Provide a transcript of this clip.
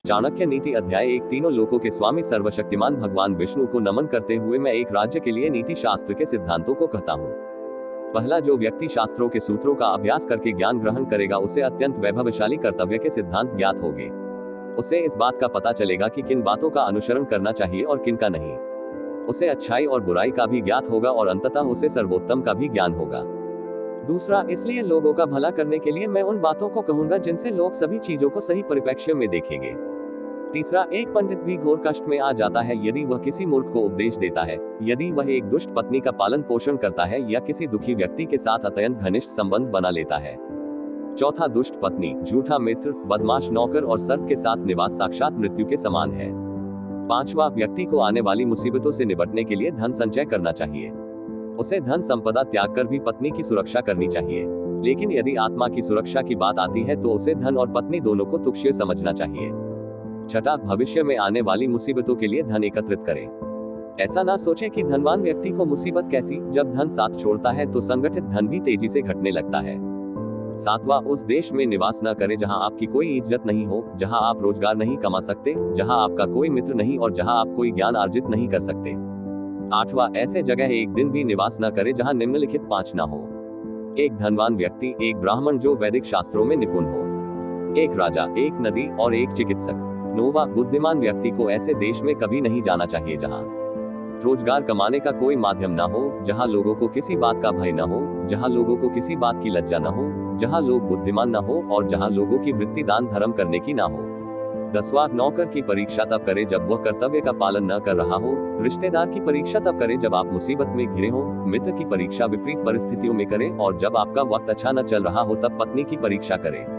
चाणक्य नीति अध्याय 1 तीनों लोकों के स्वामी सर्वशक्तिमान भगवान विष्णु को नमन करते हुए मैं एक राज्य के लिए नीति शास्त्र के सिद्धांतों को कहता हूँ। पहला, जो व्यक्ति शास्त्रों के सूत्रों का अभ्यास करके ज्ञान ग्रहण करेगा उसे अत्यंत वैभवशाली कर्तव्य के सिद्धांत ज्ञात होंगे। उसे इस बात का पता चलेगा कि किन बातों का अनुसरण करना चाहिए और किन का नहीं। उसे अच्छाई और बुराई का भी ज्ञात होगा और अंततः उसे सर्वोत्तम का भी ज्ञान होगा। दूसरा, इसलिए लोगों का भला करने के लिए मैं उन बातों को कहूंगा जिनसे लोग सभी चीजों को सही परिप्रेक्ष्य में देखेंगे। तीसरा, एक पंडित भी घोर कष्ट में आ जाता है यदि वह किसी मूर्ख को उपदेश देता है, यदि वह एक दुष्ट पत्नी का पालन पोषण करता है या किसी दुखी व्यक्ति के साथ अत्यंत घनिष्ठ संबंध बना लेता है। चौथा, दुष्ट पत्नी, झूठा मित्र, बदमाश नौकर और सर्प के साथ निवास साक्षात मृत्यु के समान है। पांचवा, व्यक्ति को आने वाली मुसीबतों से निपटने के लिए धन संचय करना चाहिए। उसे धन संपदा त्याग कर भी पत्नी की सुरक्षा करनी चाहिए, लेकिन यदि आत्मा की सुरक्षा की बात आती है तो उसे धन और पत्नी दोनों को तुच्छ समझना चाहिए। छठा, भविष्य में आने वाली मुसीबतों के लिए धन एकत्रित करें। ऐसा ना सोचें कि धनवान व्यक्ति को मुसीबत कैसी, जब धन साथ छोड़ता है तो संगठित धन भी तेजी से घटने लगता है। सातवां, उस देश में निवास न करें जहां आपकी कोई इज्जत नहीं हो, जहां आप रोजगार नहीं कमा सकते, जहां आपका कोई मित्र नहीं और जहां आप कोई ज्ञान अर्जित नहीं कर सकते। आठवां, ऐसे जगह एक दिन भी निवास न करें जहां निम्नलिखित पांच न हो। एक धनवान व्यक्ति, एक ब्राह्मण जो वैदिक शास्त्रों में निपुण हो, एक राजा, एक नदी और एक चिकित्सक। नौवां, बुद्धिमान व्यक्ति को ऐसे देश में कभी नहीं जाना चाहिए जहां रोजगार कमाने का कोई माध्यम ना हो, जहां लोगों को किसी बात का भय न हो, जहां लोगों को किसी बात की लज्जा न हो, जहां लोग बुद्धिमान न हो और जहां लोगों की वृत्ति दान धर्म करने की ना हो। 10वां, नौकर की परीक्षा तब करे जब वह कर्तव्य का पालन न कर रहा हो, रिश्तेदार की परीक्षा तब करे जब आप मुसीबत में घिरे हो, मित्र की परीक्षा विपरीत परिस्थितियों में करें और जब आपका वक्त अच्छा न चल रहा हो तब पत्नी की परीक्षा करें।